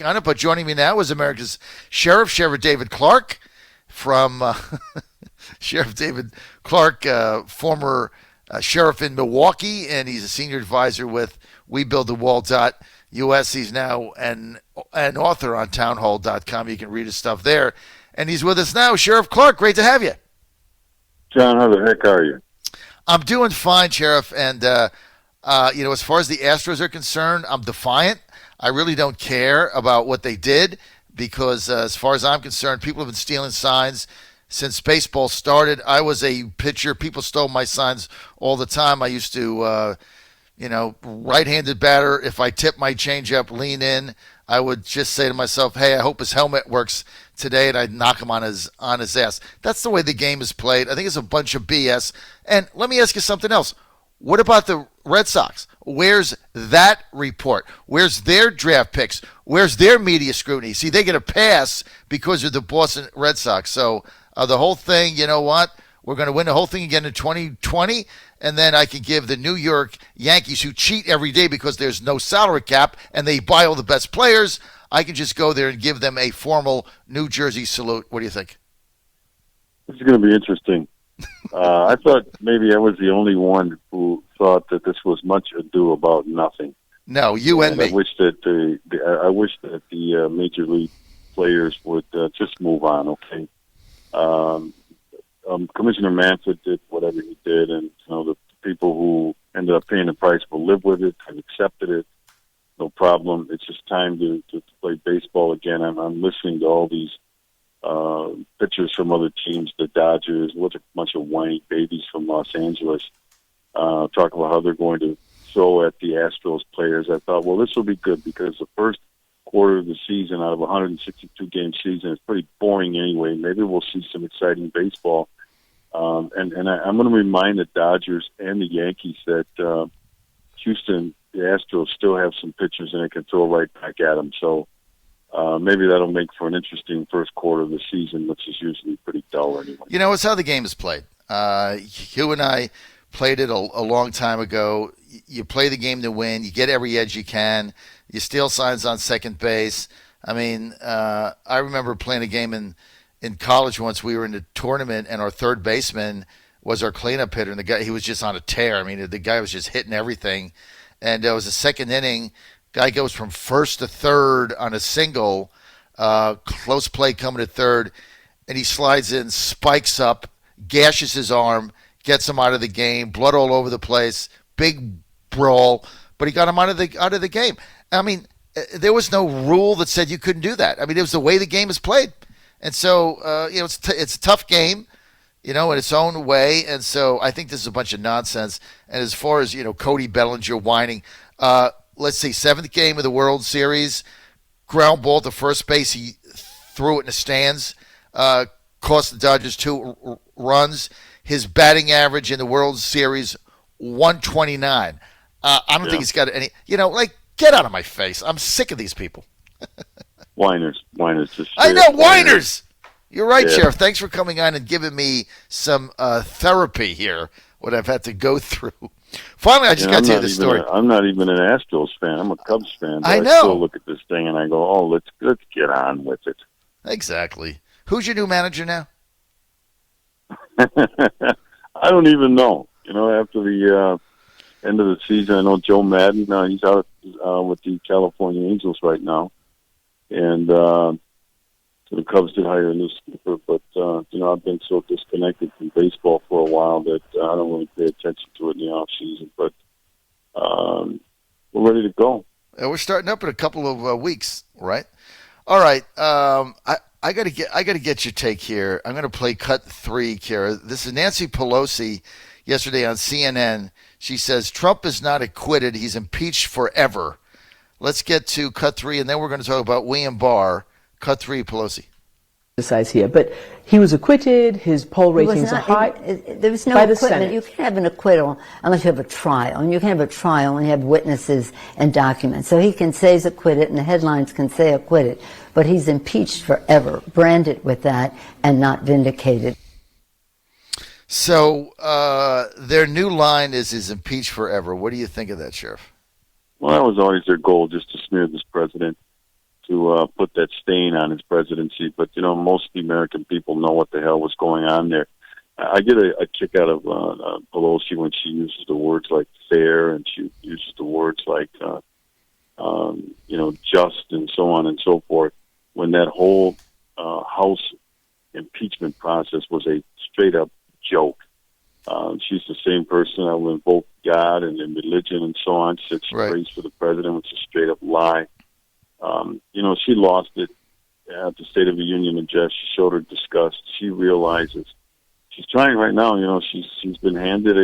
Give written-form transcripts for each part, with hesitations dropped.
on it. But joining me now is America's Sheriff David Clarke from Sheriff David Clarke, former sheriff in Milwaukee, and he's a senior advisor with WeBuildTheWall.us. He's now an author on townhall.com. You can read his stuff there. And he's with us now. Sheriff Clarke, great to have you. John, how the heck are you? I'm doing fine, Sheriff. And, as far as the Astros are concerned, I'm defiant. I really don't care about what they did because as far as I'm concerned, people have been stealing signs since baseball started. I was a pitcher. People stole my signs all the time. I used to, right-handed batter, if I tip my changeup, lean in, I would just say to myself, hey, I hope his helmet works today, and I'd knock him on his ass. That's the way the game is played. I think it's a bunch of BS. And let me ask you something else. What about the Red Sox? Where's that report? Where's their draft picks? Where's their media scrutiny? See, they get a pass because of the Boston Red Sox. So the whole thing, you know what? We're going to win the whole thing again in 2020, and then I can give the New York Yankees, who cheat every day because there's no salary cap and they buy all the best players, I can just go there and give them a formal New Jersey salute. What do you think? This is going to be interesting. I thought maybe I was the only one who thought that this was much ado about nothing. No, you and me. I wish that the major league players would just move on. Okay. Commissioner Manfred did whatever he did, and the people who ended up paying the price will live with it, have accepted it, no problem. It's just time to play baseball again. I'm listening to all these pitchers from other teams, the Dodgers, what a bunch of whiny babies from Los Angeles, talk about how they're going to throw at the Astros players. I thought, well, this will be good because the first quarter of the season out of a 162-game season is pretty boring anyway. Maybe we'll see some exciting baseball. And I'm going to remind the Dodgers and the Yankees that Houston, the Astros, still have some pitchers and they can throw right back at them. So maybe that'll make for an interesting first quarter of the season, which is usually pretty dull anyway. It's how the game is played. You and I played it a long time ago. You play the game to win. You get every edge you can. You steal signs on second base. I mean, I remember playing a game in college once. We were in a tournament, and our third baseman was our cleanup hitter, and the guy, he was just on a tear. I mean, the guy was just hitting everything. And it was the second inning. Guy goes from first to third on a single, close play coming to third, and he slides in, spikes up, gashes his arm, gets him out of the game, blood all over the place, big brawl, but he got him out of the game. I mean, there was no rule that said you couldn't do that. I mean, it was the way the game is played. And so, it's a tough game, in its own way. And so I think this is a bunch of nonsense. And as far as, Cody Bellinger whining, let's see, seventh game of the World Series, ground ball to first base. He threw it in the stands, cost the Dodgers 2 runs. His batting average in the World Series, 129. I don't think he's got any, get out of my face. I'm sick of these people. Whiners. I know, whiners. You're right, Sheriff. Thanks for coming on and giving me some therapy here, what I've had to go through. Finally, I just got to hear the story. I'm not even an Astros fan. I'm a Cubs fan. But I know. I still look at this thing and I go, oh, let's get on with it. Exactly. Who's your new manager now? I don't even know. After the end of the season, I know Joe Madden. He's out with the California Angels right now. And so the Cubs did hire a new skipper, but I've been so disconnected from baseball for a while that I don't really pay attention to it in the off season. But we're ready to go. We're starting up in a couple of weeks, right? All right. I gotta get your take here. I'm gonna play cut 3, Kara. This is Nancy Pelosi yesterday on CNN. She says Trump is not acquitted; he's impeached forever. Let's get to cut 3, and then we're going to talk about William Barr. Cut 3, Pelosi. Here, but he was acquitted. His poll ratings are high. There was no acquittal. You can't have an acquittal unless you have a trial, and you can have a trial when you have witnesses and documents. So he can say he's acquitted, and the headlines can say acquitted, but he's impeached forever, branded with that, and not vindicated. So their new line is impeached forever. What do you think of that, Sheriff? Well, that was always their goal, just to smear this president, to put that stain on his presidency. But, most of the American people know what the hell was going on there. I get a kick out of Pelosi when she uses the words like fair, and she uses the words like, just, and so on and so forth, when that whole House impeachment process was a straight-up joke. She's the same person that will invoke God and religion and so on. She said she prays for the president, which is a straight-up lie. She lost it at the State of the Union address. She showed her disgust. She realizes she's trying right now. She's been handed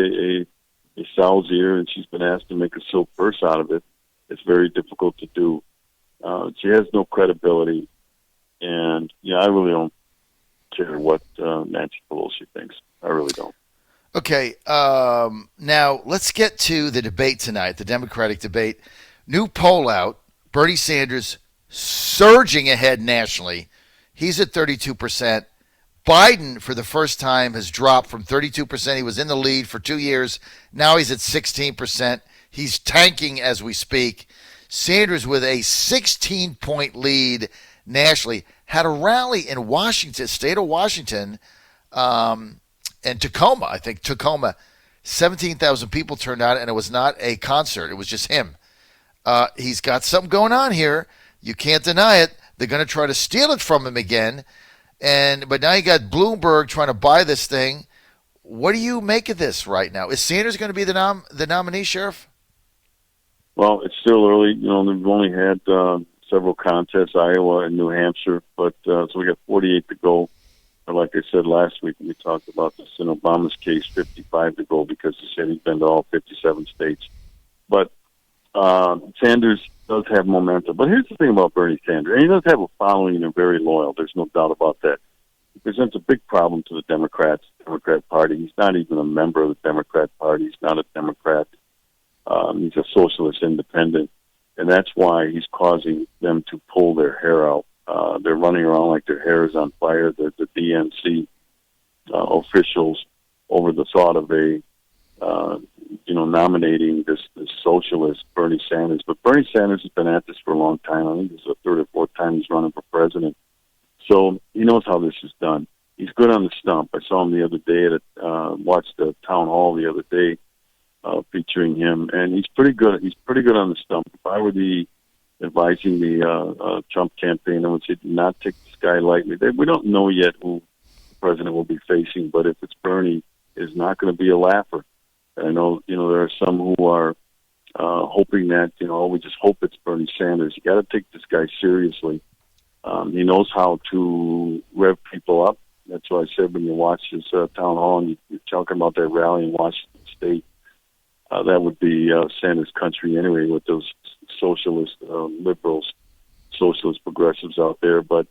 a sow's ear, and she's been asked to make a silk purse out of it. It's very difficult to do. She has no credibility, and I really don't care what Nancy Pelosi thinks. I really don't. Okay, now let's get to the debate tonight, the Democratic debate. New poll out, Bernie Sanders surging ahead nationally. He's at 32%. Biden, for the first time, has dropped from 32%. He was in the lead for 2 years. Now he's at 16%. He's tanking as we speak. Sanders, with a 16-point lead nationally, had a rally in Washington, state of Washington, and Tacoma. I think Tacoma, 17,000 people turned out, and it was not a concert. It was just him. He's got something going on here. You can't deny it. They're going to try to steal it from him again. But now you got Bloomberg trying to buy this thing. What do you make of this right now? Is Sanders going to be the nominee, Sheriff? Well, it's still early. They've only had several contests, Iowa and New Hampshire, but so we got 48 to go. Or like I said last week, we talked about this in Obama's case, 55 to go, because he said he's been to all 57 states. But Sanders does have momentum. But here's the thing about Bernie Sanders. And he does have a following, and they're very loyal. There's no doubt about that. He presents a big problem to the Democrat Party. He's not even a member of the Democrat Party. He's not a Democrat. He's a socialist independent. And that's why he's causing them to pull their hair out. They're running around like their hair is on fire. The DNC officials over the thought of nominating this socialist Bernie Sanders. But Bernie Sanders has been at this for a long time. I think this is the third or fourth time he's running for president. So he knows how this is done. He's good on the stump. I saw him the other day watched the town hall the other day featuring him, and he's pretty good. He's pretty good on the stump. If I were advising the Trump campaign, I would say do not take this guy lightly. We don't know yet who the president will be facing, but if it's Bernie, it's not going to be a laugher. I know, there are some who are hoping that, we just hope it's Bernie Sanders. You got to take this guy seriously. He knows how to rev people up. That's why I said when you watch his town hall and you're talking about that rally in Washington State, that would be Sanders' country anyway, with those socialist liberals, socialist progressives out there. But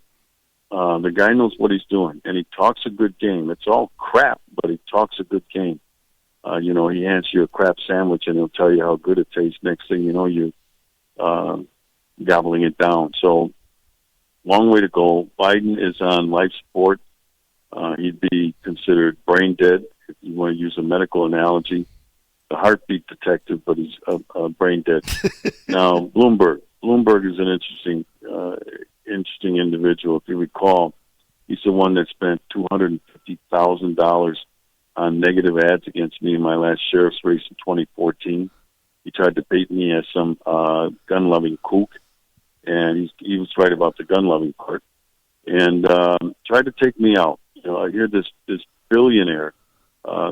the guy knows what he's doing, and he talks a good game. It's all crap, but he talks a good game. He hands you a crap sandwich, and he'll tell you how good it tastes. Next thing you know, you gobbling it down. So, long way to go. Biden is on life support. He'd be considered brain dead, if you want to use a medical analogy. The heartbeat detective, but he's brain dead. Now, Bloomberg is an interesting individual. If you recall, he's the one that spent $250,000 on negative ads against me in my last sheriff's race in 2014. He tried to bait me as some gun-loving kook, and he was right about the gun-loving part, and tried to take me out. I hear this billionaire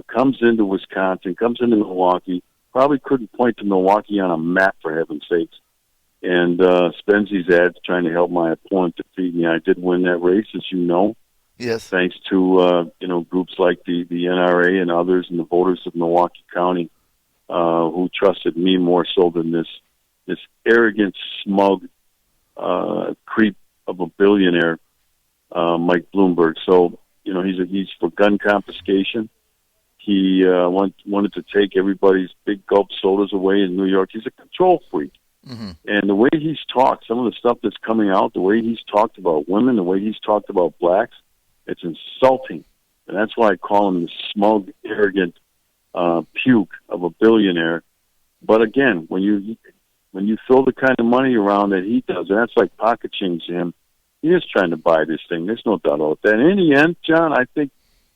comes into Wisconsin, comes into Milwaukee, probably couldn't point to Milwaukee on a map, for heaven's sakes, and spends these ads trying to help my opponent defeat me. I did win that race, as you know. Yes. Thanks to groups like the NRA and others and the voters of Milwaukee County who trusted me more so than this arrogant, smug creep of a billionaire, Mike Bloomberg. So he's for gun confiscation. He wanted to take everybody's big gulp sodas away in New York. He's a control freak. Mm-hmm. And the way he's talked, some of the stuff that's coming out, the way he's talked about women, the way he's talked about blacks, it's insulting. And that's why I call him the smug, arrogant puke of a billionaire. But again, when when you throw the kind of money around that he does, and that's like pocket change to him, he is trying to buy this thing. There's no doubt about that. And in the end, John, I think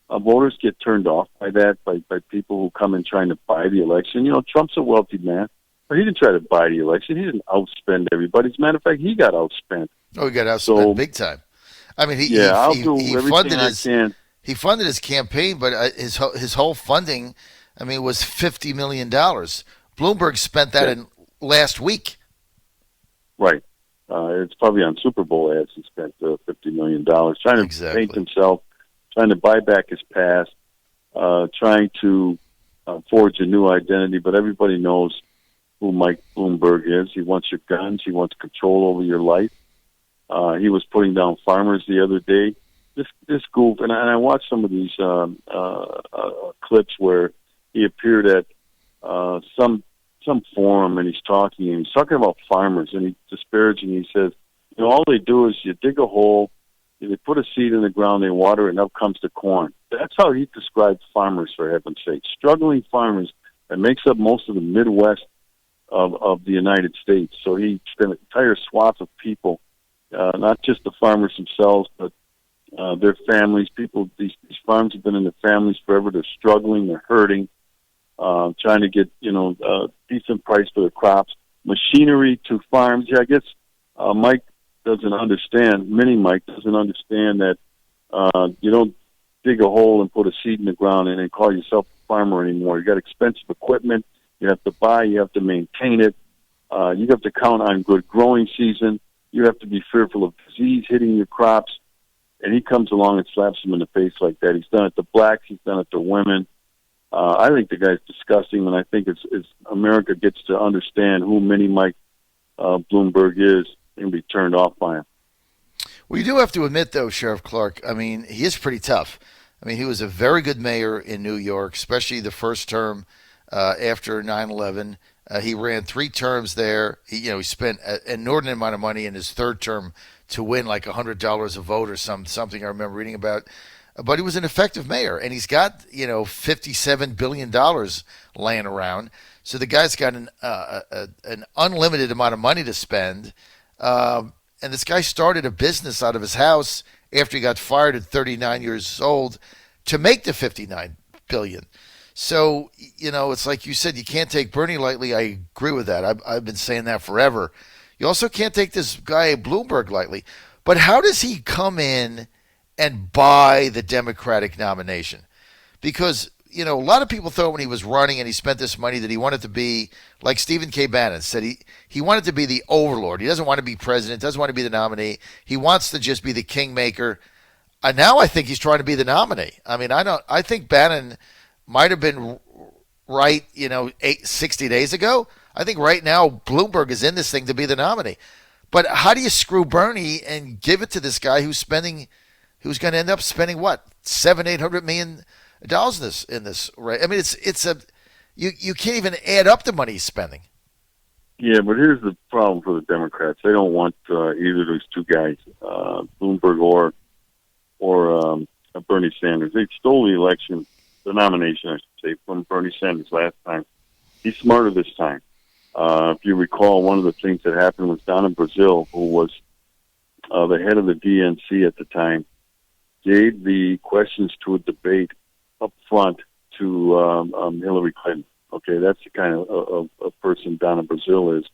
voters get turned off by that, by people who come in trying to buy the election. You know, Trump's a wealthy man, but he didn't try to buy the election. He didn't outspend everybody. As a matter of fact, he got outspent. Oh, he got outspent big time. I mean, he funded his campaign, but his whole funding, I mean, was $50 million. Bloomberg spent that in last week. Right. It's probably on Super Bowl ads. He spent $50 million trying to paint himself, trying to buy back his past, trying to forge a new identity. But everybody knows who Mike Bloomberg is. He wants your guns. He wants control over your life. He was putting down farmers the other day. This goof, and I watched some of these clips where he appeared at some forum, and he's talking about farmers, and he's disparaging. He says, you know, all they do is you dig a hole, they put a seed in the ground, they water it, and up comes the corn. That's how he describes farmers, for heaven's sake. Struggling farmers that makes up most of the Midwest of the United States. So he spent an entire swath of people, not just the farmers themselves, but their families. People, these farms have been in their families forever. They're struggling, they're hurting, trying to get, decent price for their crops. Machinery to farms. Yeah, I guess Mike doesn't understand, Mike doesn't understand that you don't dig a hole and put a seed in the ground and then call yourself a farmer anymore. You got expensive equipment. You have to buy. You have to maintain it. You have to count on good growing season. You have to be fearful of disease hitting your crops. And he comes along and slaps them in the face like that. He's done it to blacks. He's done it to women. I think the guy's disgusting, and I think as America gets to understand who Mike Bloomberg is, and be turned off by him. Well, you do have to admit, though, Sheriff Clarke, I mean, he is pretty tough. I mean, he was a very good mayor in New York, especially the first term after 9/11. He ran 3 terms there. He spent an inordinate amount of money in his third term to win like $100 a vote or something I remember reading about. But he was an effective mayor, and he's got, $57 billion laying around. So the guy's got an unlimited amount of money to spend. And this guy started a business out of his house after he got fired at 39 years old to make the $59 billion. So, it's like you said, you can't take Bernie lightly. I agree with that. I've been saying that forever. You also can't take this guy Bloomberg lightly. But how does he come in and buy the Democratic nomination? Because, a lot of people thought when he was running and he spent this money that he wanted to be, like Stephen K. Bannon said, he wanted to be the overlord. He doesn't want to be president, doesn't want to be the nominee. He wants to just be the kingmaker. And now I think he's trying to be the nominee. I mean, I think Bannon might have been right, 60 days ago. I think right now Bloomberg is in this thing to be the nominee. But how do you screw Bernie and give it to this guy who's going to end up spending what, $700-800 million in this, right? I mean, you can't even add up the money he's spending. Yeah, but here's the problem for the Democrats. They don't want either of those two guys, Bloomberg or Bernie Sanders. They stole the nomination, I should say, from Bernie Sanders last time. He's smarter this time. If you recall, one of the things that happened was down in Brazil, who was the head of the DNC at the time, gave the questions to a debate up front to Hillary Clinton. Okay, that's the kind of person Donna Brazil is.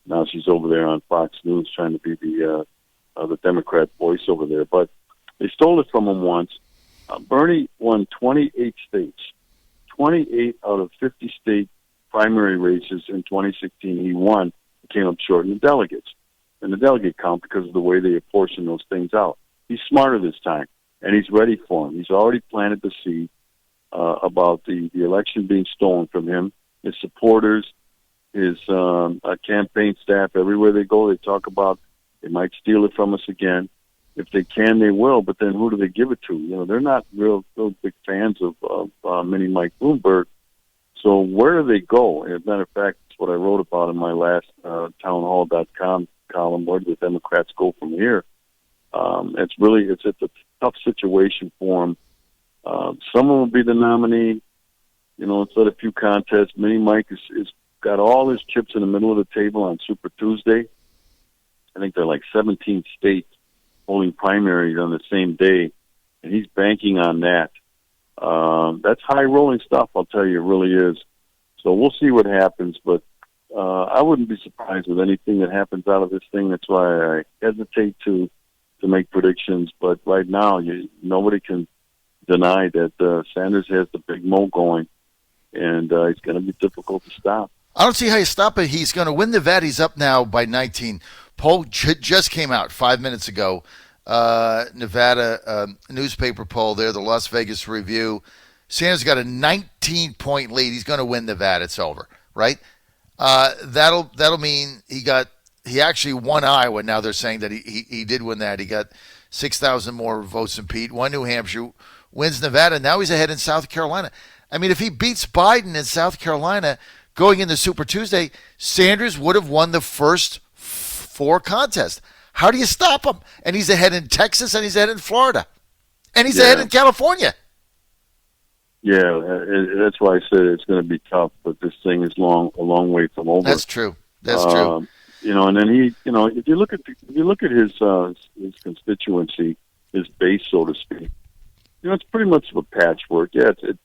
Now she's over there on Fox News trying to be the Democrat voice over there. But they stole it from him once. Bernie won 28 states. 28 out of 50 state primary races in 2016 he won. He came up short in the delegates. And the delegate count because of the way they apportion those things out. He's smarter this time, and he's ready for him. He's already planted the seed about the election being stolen from him. His supporters, his campaign staff, everywhere they go, they talk about they might steal it from us again. If they can, they will. But then who do they give it to? They're not real big fans of Mike Bloomberg. So where do they go? As a matter of fact, it's what I wrote about in my last townhall.com column. Where do the Democrats go from here? It's a tough situation for them. Someone will be the nominee. It's at a few contests. Mike is got all his chips in the middle of the table on Super Tuesday. I think they're like 17 states holding primaries on the same day, and he's banking on that. That's high-rolling stuff, I'll tell you, it really is. So we'll see what happens, but I wouldn't be surprised with anything that happens out of this thing. That's why I hesitate to make predictions. But right now, nobody can deny that Sanders has the big mo going, and it's going to be difficult to stop. I don't see how you stop it. He's going to win Nevada. He's up now by 19. Poll just came out 5 minutes ago. Nevada newspaper poll there, the Las Vegas Review. Sanders got a 19-point lead. He's going to win Nevada. It's over, right? That'll mean he actually won Iowa. Now they're saying that he did win that. He got 6,000 more votes than Pete. Won New Hampshire, wins Nevada. Now he's ahead in South Carolina. I mean, if he beats Biden in South Carolina going into Super Tuesday, Sanders would have won the first 4 contests. How do you stop him? And he's ahead in Texas, and he's ahead in Florida, and he's ahead in California. Yeah, that's why I said it's going to be tough, but this thing is a long way from over. That's true. That's true. And then he, if you look at his constituency, his base, so to speak, it's pretty much of a patchwork. Yeah, it's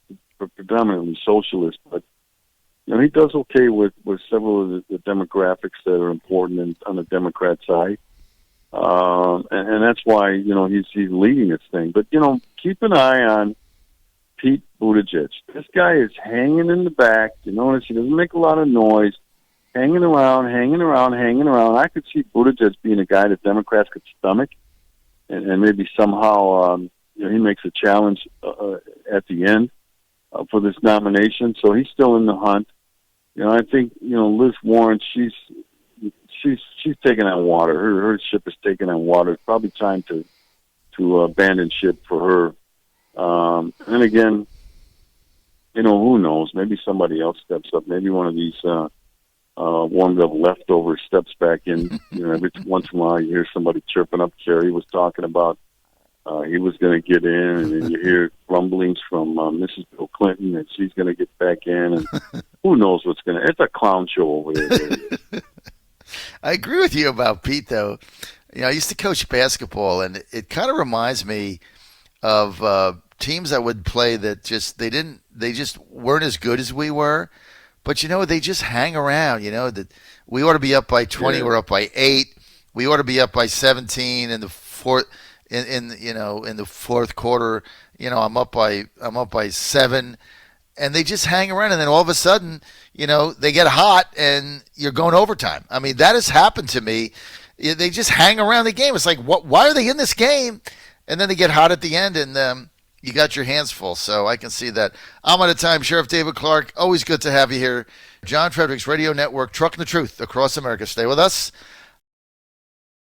predominantly socialist, but he does okay with several of the demographics that are important on the Democrat side, and that's why he's leading this thing. But keep an eye on Pete Buttigieg. This guy is hanging in the back. You notice he doesn't make a lot of noise, hanging around. I could see Buttigieg being a guy that Democrats could stomach, and maybe somehow he makes a challenge at the end for this nomination. So he's still in the hunt. I think Liz Warren. She's taking on water. Her ship is taking on water. It's probably time to abandon ship for her. And again, who knows? Maybe somebody else steps up. Maybe one of these warmed up leftovers steps back in. Every once in a while you hear somebody chirping up. Kerry was talking about he was going to get in, and then you hear grumblings from Mrs. Bill Clinton that she's going to get back in, and who knows what's going to. It's a clown show over there. I agree with you about Pete, though. I used to coach basketball, and it kind of reminds me of teams I would play that they just weren't as good as we were, but they just hang around. That we ought to be up by 20, we're up by 8. We ought to be up by 17 in the fourth. In the fourth quarter, I'm up by 7, and they just hang around, and then all of a sudden, they get hot, and you're going overtime. I mean, that has happened to me. They just hang around the game. It's like, why are they in this game? And then they get hot at the end, and you got your hands full. So I can see that. I'm out of time. Sheriff David Clarke, always good to have you here. John Fredericks Radio Network, trucking the truth across America. Stay with us.